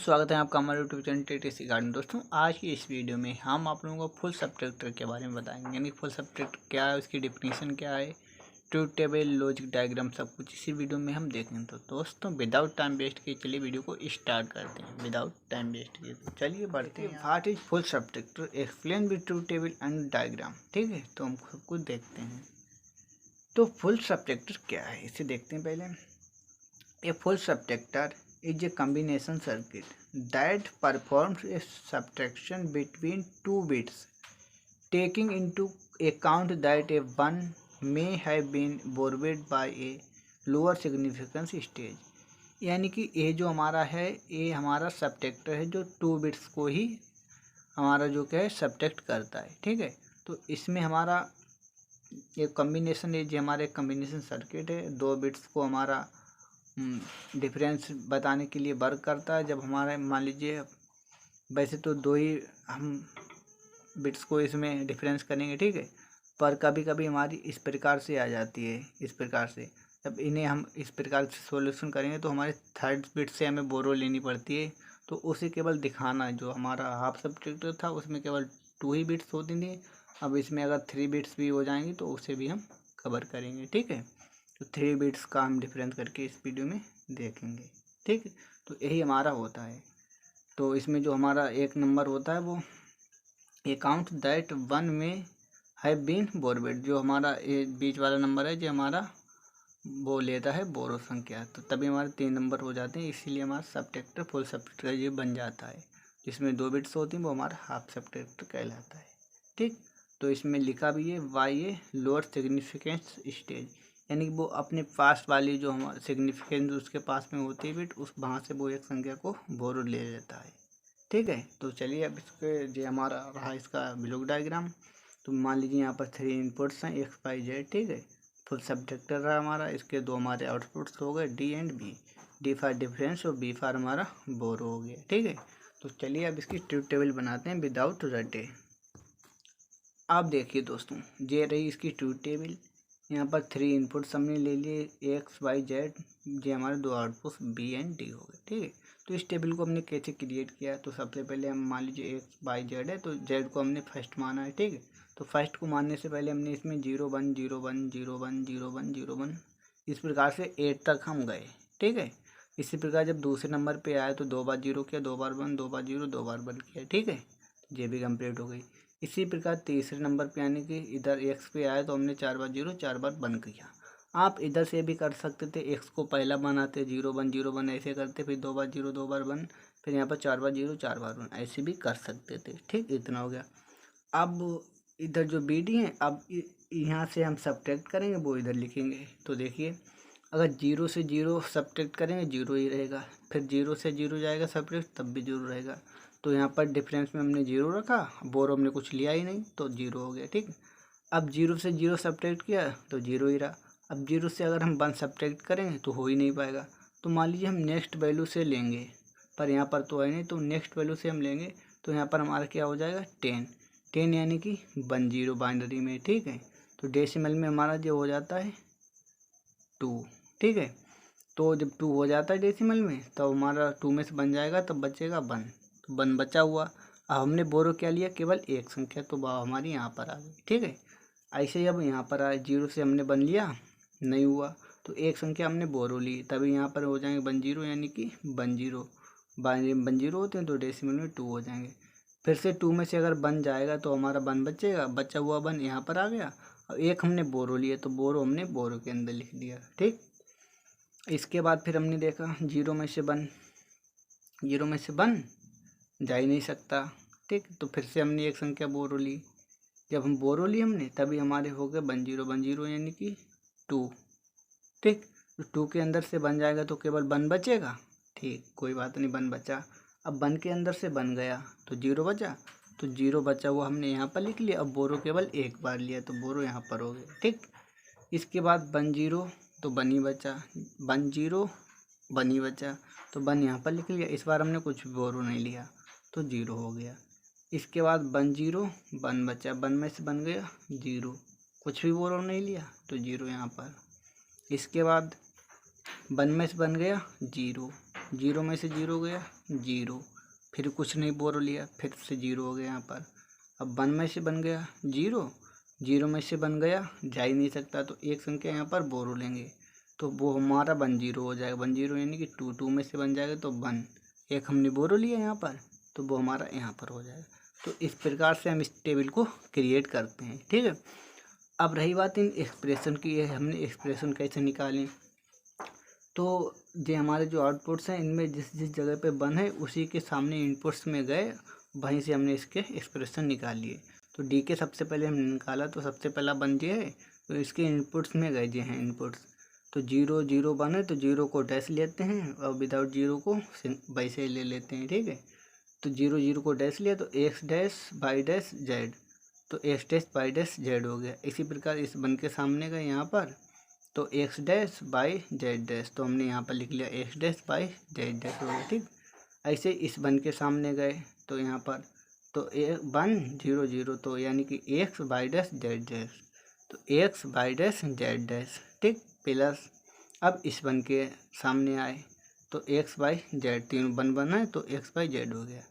स्वागत है आपका हमारे यूट्यूब चैनल टीटीसी गार्डन। दोस्तों आज की इस वीडियो में हम आप लोगों को फुल सबट्रैक्टर के बारे में बताएंगे, यानी फुल सबट्रैक्टर क्या है, उसकी डेफिनेशन क्या है, ट्रूथ टेबल, लॉजिक डायग्राम, सब कुछ इसी वीडियो में हम देखेंगे। तो दोस्तों विदाउट टाइम वेस्ट किए चलिए वीडियो को स्टार्ट करते हैं। विदाउट टाइम वेस्ट किए तो चलिए बढ़ते हैं। What is full subtractor, explain with truth table and diagram. ठीक है, तो हम सब कुछ देखते हैं। तो फुल सबट्रैक्टर क्या है इसे देखते हैं। पहले a full subtractor is a combination circuit that performs a subtraction between two bits, taking into account that a 1 may have been borrowed by a lower significance stage। यानी कि ये जो हमारा है, ये हमारा सबट्रैक्टर है जो 2 बिट्स को ही हमारा जो क्या है सबट्रैक्ट करता है। ठीक है, तो इसमें हमारा ये कम्बिनेशन है, जो हमारे कम्बिनेशन सर्किट है, 2 बिट्स को हमारा डिफरेंस बताने के लिए वर्क करता है। जब हमारे मान लीजिए वैसे तो 2 ही हम बिट्स को इसमें डिफरेंस करेंगे, ठीक है, पर कभी कभी हमारी इस प्रकार से आ जाती है। इस प्रकार से जब इन्हें हम इस प्रकार से सॉल्यूशन करेंगे तो हमारे थर्ड बिट से हमें बोरो लेनी पड़ती है। तो उसे केवल दिखाना, जो हमारा हाफ सबट्रैक्टर था उसमें केवल 2 ही बिट्स होती थी, अब इसमें अगर 3 बिट्स भी हो जाएंगी तो उसे भी हम कवर करेंगे। ठीक है, तो 3 बिट्स का हम डिफरेंस करके इस वीडियो में देखेंगे। ठीक है, तो यही हमारा होता है। तो इसमें जो हमारा एक नंबर होता है वो अकाउंट दैट 1 में हैव बीन बोरवेड, जो हमारा ये बीच वाला नंबर है जो हमारा वो लेता है बोरो संख्या, तो तभी हमारे 3 नंबर हो जाते हैं। इसीलिए हमारा सबट्रैक्टर फुल सबट्रैक्टर ये बन जाता है। जिसमें 2 बिट्स होती हैं वो हमारा हाफ सबट्रैक्टर कहलाता है। ठीक, तो इसमें लिखा भी है why a lower significance stage, यानी कि वो अपने पास वाली जो हमारा सिग्निफिकेंस उसके पास में होती है बिट, उस वहाँ से वो एक संख्या को बोरो ले लेता है। ठीक है, तो चलिए अब इसके जो हमारा रहा इसका ब्लॉक डायग्राम। तो मान लीजिए यहाँ पर 3 इनपुट्स हैं एक्स वाई जेड। ठीक है, फुल सबट्रैक्टर रहा हमारा, इसके 2 हमारे आउटपुट्स हो गए D and B, D for difference और बी फॉर हमारा बोरो हो गया। ठीक है, तो चलिए अब इसकी ट्रूथ टेबल बनाते हैं विदाउट रटे। आप देखिए दोस्तों, ये रही इसकी ट्रूथ टेबल। यहाँ पर 3 इनपुट्स हमने ले लिए एक्स वाई जेड, ये हमारे 2 आउटपुट्स बी एंड डी हो गए। ठीक है, तो इस टेबल को हमने कैसे क्रिएट किया, तो सबसे पहले हम मान लीजिए एक्स वाई जेड है, तो जेड को हमने फर्स्ट माना है। ठीक है, तो फर्स्ट को मानने से पहले हमने इसमें 0 1 0 1 0 1 0 1 0 1 इस प्रकार से 8 तक हम गए। ठीक है, इसी प्रकार जब दूसरे नंबर पे आया तो 2 बार 0 किया, 2 बार 1, 2 बार 0, 2 बार 1 किया। ठीक है, ये भी कंप्लीट हो गई। इसी प्रकार तीसरे नंबर पे यानी कि इधर एक्स पे आया तो हमने 4 बार 0 4 बार 1 किया। आप इधर से भी कर सकते थे, एक्स को पहला बनाते 0 1 0 1 ऐसे करते, फिर 2 बार 0 2 बार 1, फिर यहाँ पर 4 बार 0 4 बार 1 ऐसे भी कर सकते थे। ठीक, इतना हो गया। अब इधर जो बी डी है, अब यहाँ से हम सब्ट्रैक्ट करेंगे, वो इधर लिखेंगे। तो देखिए, अगर 0 से 0 सब्ट्रैक्ट करेंगे 0 ही रहेगा, फिर 0 से 0 जाएगा सब्ट्रैक्ट तब भी 0 रहेगा। तो यहाँ पर डिफरेंस में हमने 0 रखा, बोरो हमने कुछ लिया ही नहीं तो 0 हो गया। ठीक, अब 0 से 0 सब्ट्रैक्ट किया तो 0 ही रहा। अब 0 से अगर हम 1 सब्ट्रैक्ट करेंगे तो हो ही नहीं पाएगा। तो मान लीजिए हम नेक्स्ट वैल्यू से लेंगे, पर यहाँ पर तो है नहीं, तो नेक्स्ट वैल्यू से हम लेंगे तो यहाँ पर हमारा क्या हो जाएगा 10 यानी कि 1 0 बाइनरी में। ठीक है, तो डेसिमल में हमारा जो हो जाता है 2। ठीक है, तो जब 2 हो जाता है डेसिमल में तब हमारा 2 में से बन जाएगा, तब बचेगा 1, तो 1 बचा हुआ। अब हमने बोरो क्या लिया, केवल एक संख्या, तो वह हमारी यहाँ पर आ गई। ठीक है, ऐसे ही अब यहाँ पर आए 0 से हमने 1 लिया, नहीं हुआ, तो एक संख्या हमने बोरो ली, तभी यहाँ पर हो जाएंगे 1 0 यानी कि 1 0, बाइनरी में 1 0 होते हैं तो डेसिमल में 2 हो जाएंगे। फिर से 2 में से अगर 1 जाएगा तो हमारा 1 बचेगा, बचा हुआ 1 यहाँ पर आ गया। और एक हमने बोरो लिया तो बोरो हमने बोरो के अंदर लिख दिया। ठीक, इसके बाद फिर हमने देखा 0 में से 1 जा ही नहीं सकता। ठीक, तो फिर से हमने एक संख्या बोरो ली, जब हम बोरो ली हमने तभी हमारे हो गए 1 0 यानी कि 2। ठीक, तो 2 के अंदर से 1 जाएगा तो केवल 1 बचेगा। ठीक, कोई बात नहीं, 1 बचा। अब 1 के अंदर से 1 गया तो 0 बचा, तो 0 बचा हुआ हमने यहाँ पर लिख लिया। अब बोरो केवल एक बार लिया तो बोरो यहाँ पर हो गया। ठीक, इसके बाद 1 0 तो 1 ही बचा, 1 0 1 ही बचा, तो 1 यहाँ पर लिख लिया। इस बार हमने कुछ बोरो नहीं लिया तो 0 हो गया। इसके बाद 1 0 1 बचा, 1 में से 1 गया 0, कुछ भी बोरो नहीं लिया तो 0 यहाँ पर। इसके बाद 1 में से 1 गया 0, जीरो में से जीरो गया जीरो, फिर कुछ नहीं बोरो लिया फिर से जीरो हो गया यहाँ पर। अब 1 में से बन गया जीरो, जीरो में से बन गया, जा ही नहीं सकता, तो एक संख्या यहाँ पर बोरो लेंगे तो वो हमारा 1 0 हो जाएगा। 1 0 यानी कि 2, 2 में से बन जाएगा तो 1, एक हमने बोरो लिया यहाँ पर तो वो हमारा यहाँ पर हो जाएगा। तो इस प्रकार से हम इस टेबल को क्रिएट करते हैं, ठीक है। अब रही बात इन एक्सप्रेशन की, हमने एक्सप्रेशन कैसे निकालें। तो ये हमारे जो आउटपुट्स हैं इनमें जिस जिस जगह पे 1 है उसी के सामने इनपुट्स में गए, वहीं से हमने इसके एक्सप्रेशन निकाल लिए। तो डी के सबसे पहले हमने निकाला तो सबसे पहला 1 ये है, तो इसके इनपुट्स में गए ये हैं इनपुट्स, तो 0 0 1 है तो 0 को डैश लेते हैं और विदाउट 0 को वैसे ही ले लेते हैं, ठीक है। तो 0 0 को डैश लिया तो X dash Y dash Z, तो X dash Y dash Z हो गया। इसी प्रकार इस 1 के सामने गए यहाँ पर तो X dash Y Z dash, तो हमने यहाँ पर लिख लिया x dash Y Z dash हो गया, ठीक। ऐसे इस 1 के सामने गए तो यहाँ पर तो 1 0 0, तो यानी कि X Y dash Z dash, तो X Y dash Z dash, ठीक, प्लस अब इस 1 के सामने आए तो एक्स बाई जेड, तीनों 1 1 है तो एक्स बाई जेड हो गया।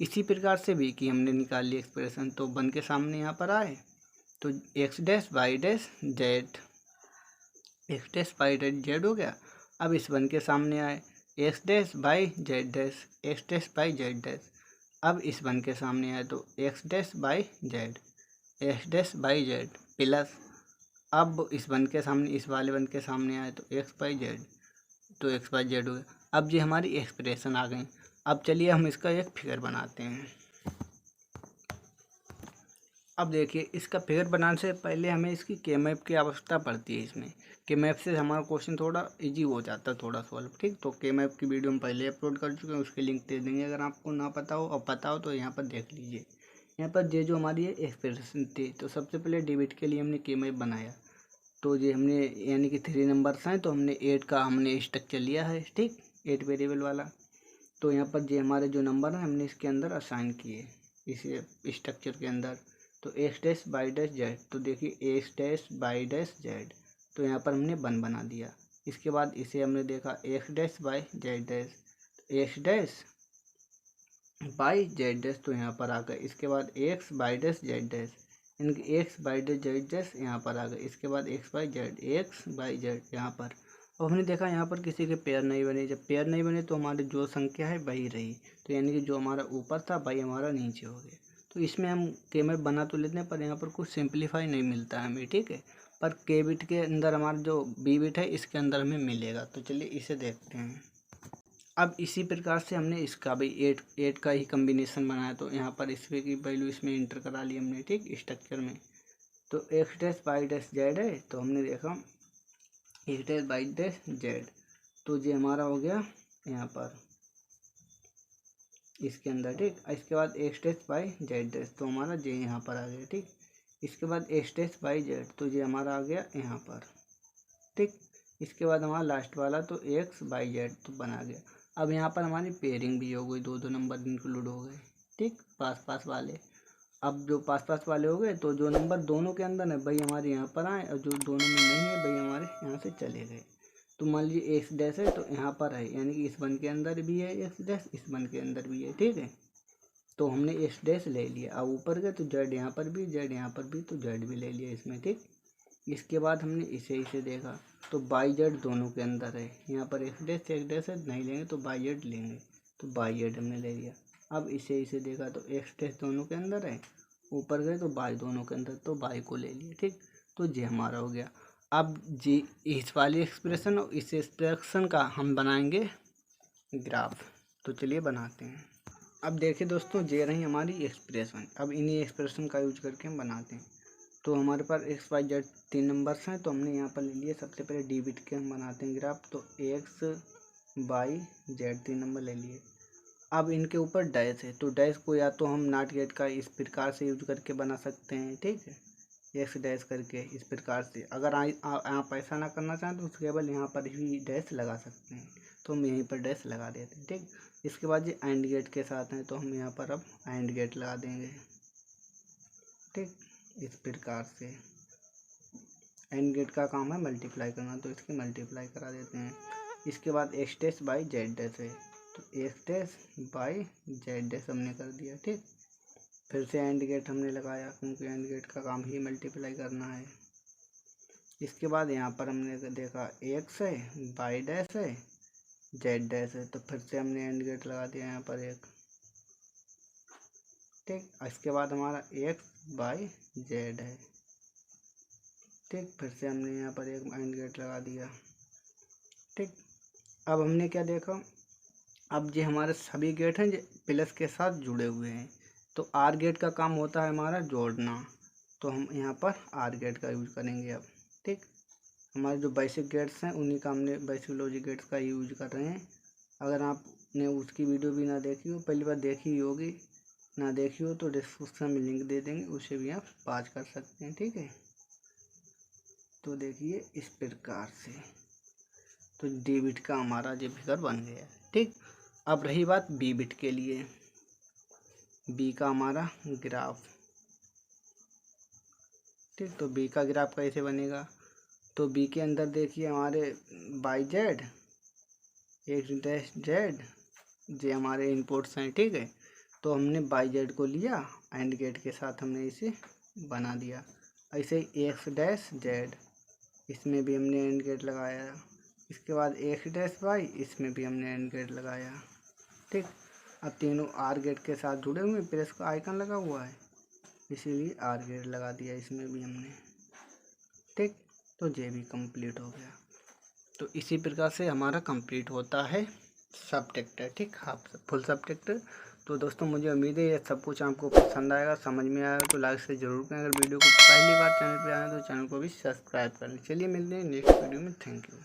इसी प्रकार से भी कि हमने निकाल लिया एक्सप्रेशन, तो 1 के सामने यहाँ पर आए तो X dash Y dash Z, x dash Y Z हो गया। अब इस 1 के सामने आए x dash Y Z dash, X dash Y Z dash, अब इस 1 के सामने आए तो X dash Y Z, x dash Y Z, plus अब इस 1 के सामने, इस वाले 1 के सामने आए तो एक्स बाई जेड, तो एक्स बाई जेड हो गया। अब ये हमारी एक्सप्रेशन आ गई। अब चलिए हम इसका एक फिगर बनाते हैं। अब देखिए इसका फिगर बनाने से पहले हमें इसकी के मैप की आवश्यकता पड़ती है। इसमें के मैप से हमारा क्वेश्चन थोड़ा इजी हो जाता है, थोड़ा सॉल्व, ठीक। तो के मैप की वीडियो हम पहले अपलोड कर चुके हैं, उसके लिंक दे देंगे अगर आपको ना पता हो, और पता हो तो यहाँ पर देख लीजिए। यहाँ पर ये जो हमारी एक्सप्रेशन थी, तो सबसे पहले डेबिट के लिए हमने के मैप बनाया, तो ये हमने यानी कि 3 नंबर्स हैं तो हमने 8 का हमने स्ट्रक्चर लिया है, ठीक, 8 वेरिएबल वाला। तो यहाँ पर ये हमारे जो नंबर हैं हमने इसके अंदर असाइन किए इस स्ट्रक्चर के अंदर। तो X dash Y dash Z, तो देखिए x dash Y dash Z, तो यहाँ पर हमने 1 बना दिया। इसके बाद इसे हमने देखा X dash Y Z dash, X dash Y Z dash, तो यहाँ पर आ गए। इसके बाद X Y dash Z dash, इनकी X Y dash Z dash यहाँ पर आ गए। इसके बाद X Y Z, X Y Z यहाँ पर। और हमने देखा यहाँ पर किसी के पेयर नहीं बने, जब पेयर नहीं बने तो हमारी जो संख्या है वही रही, तो यानी कि जो हमारा ऊपर था वही हमारा नीचे हो गया। तो इसमें हम के मैप बना तो लेते हैं पर यहाँ पर कुछ सिंप्लीफाई नहीं मिलता है हमें, ठीक है। पर के बिट के अंदर हमारा जो बी बिट है इसके अंदर हमें मिलेगा, तो चलिए इसे देखते हैं। अब इसी प्रकार से हमने इसका भी 8 का ही कम्बिनेशन बनाया, तो यहाँ पर इसमें की वैल्यू इसमें इंटर करा ली हमने, ठीक, स्ट्रक्चर में। तो X dash Y dash Z है तो हमने देखा X dash Y dash Z, तो ये हमारा हो गया यहाँ पर इसके अंदर, ठीक। इसके बाद x dash Y Z dash, तो हमारा जे यहाँ पर आ गया, ठीक। इसके बाद एक्स डैश बाई जेड, तो ये हमारा आ गया यहाँ पर, ठीक। इसके बाद हमारा लास्ट वाला तो एक्स बाई जेड तो बना गया। अब यहाँ पर हमारी पेयरिंग भी हो गई, 2 2 नंबर इंक्लूड हो गए, ठीक, पास पास वाले। अब जो पास पास वाले हो गए तो जो नंबर दोनों के अंदर है वही हमारे यहाँ पर आए, और जो दोनों में नहीं है वही हमारे यहाँ से चले गए। तो मान लीजिए एक्स डैश है तो यहाँ पर है, यानी कि इस 1 के अंदर भी है एक्स डैश, इस 1 के अंदर भी है, ठीक है। तो हमने एक्स डैश ले लिया। अब ऊपर गए तो जेड यहाँ पर भी, जेड यहाँ पर भी, तो जेड भी ले लिया इसमें, ठीक। इसके बाद हमने इसे देखा तो बाई जेड दोनों के अंदर है, यहाँ पर एक्स डैश है नहीं लेंगे तो बाई जेड लेंगे, तो बाई जेड हमने ले लिया। अब इसे देखा तो एक्स डैश दोनों के अंदर है, ऊपर गए तो बाई दोनों के अंदर, तो बाई को ले लिया, ठीक। तो ये हमारा हो गया। अब जी इस वाली एक्सप्रेशन और इस एक्सप्रेशन का हम बनाएंगे ग्राफ, तो चलिए बनाते हैं। अब देखिए दोस्तों ये रही हमारी एक्सप्रेशन। अब इन्हीं एक्सप्रेशन का यूज करके हम बनाते हैं। तो हमारे पास एक्स वाई जेड 3 नंबर्स हैं, तो हमने यहाँ पर ले लिए सबसे पहले डी बिट के हम बनाते हैं ग्राफ, तो एक्स बाई जेड 3 नंबर ले लिए। अब इनके ऊपर डैश है, तो डैश को या तो हम नॉट गेट का इस प्रकार से यूज करके बना सकते हैं, ठीक है, एक्स डैश करके इस प्रकार से। अगर आप ऐसा ना करना चाहें तो केवल यहाँ पर ही डैश लगा सकते हैं, तो हम यहीं पर डैश लगा देते हैं, ठीक। इसके बाद ये एंड गेट के साथ हैं, तो हम यहाँ पर अब एंड गेट लगा देंगे, ठीक, इस प्रकार से। एंड गेट का काम है मल्टीप्लाई करना, तो इसकी मल्टीप्लाई करा देते हैं। इसके बाद x dash Y Z dash है, तो X dash Y Z dash हमने कर दिया। ठीक, फिर से एंड गेट हमने लगाया, क्योंकि एंड गेट का काम ही मल्टीप्लाई करना है। इसके बाद यहाँ पर हमने देखा एक्स है, बाई डैश है, जेड डैश है, तो फिर से हमने एंड गेट लगा दिया यहाँ पर एक। ठीक, इसके बाद हमारा एक्स बाई जेड है। ठीक, फिर से हमने यहाँ पर एक एंड गेट लगा दिया। ठीक, अब हमने क्या देखा, अब जो हमारे सभी गेट हैं जो प्लस के साथ जुड़े हुए हैं, तो आर गेट का काम होता है हमारा जोड़ना, तो हम यहाँ पर आर गेट का यूज करेंगे अब। ठीक, हमारे जो बेसिक गेट्स हैं उन्हीं का हमने बेसिक लॉजिक गेट्स का यूज कर रहे हैं। अगर आपने उसकी वीडियो भी ना देखी हो, पहली बार देखी ही होगी, ना देखी हो तो डिस्क्रिप्शन में लिंक दे देंगे, उसे भी आप वॉच कर सकते हैं। ठीक है, तो देखिए इस प्रकार से तो डी बिट का हमारा जो फिगर बन गया। ठीक, अब रही बात बी बिट के लिए, बी का हमारा ग्राफ। ठीक, तो बी का ग्राफ कैसे बनेगा, तो बी के अंदर देखिए हमारे by Z, x dash Z, ये हमारे इनपुट्स हैं। ठीक है, तो हमने बाई जेड को लिया, एंड गेट के साथ हमने इसे बना दिया। ऐसे ही एक्स डैश जेड, इसमें भी हमने एंड गेट लगाया। इसके बाद एक्स डैश वाई, इसमें भी हमने एंड गेट लगाया। ठीक, अब तीनों आर गेट के साथ जुड़े हुए, प्लस का आइकन लगा हुआ है, इसीलिए आर गेट लगा दिया इसमें भी हमने। ठीक, तो ये भी कंप्लीट हो गया। तो इसी प्रकार से हमारा कंप्लीट होता है सबट्रैक्टर। ठीक, हाफ फुल सबट्रैक्टर। तो दोस्तों मुझे उम्मीद है ये सब कुछ आपको पसंद आएगा, समझ में आएगा, तो लाइक से ज़रूर करें। अगर वीडियो को पहली बार चैनल पे आए तो चैनल को भी सब्सक्राइब कर लें। चलिए मिलते हैं नेक्स्ट वीडियो में। Thank you.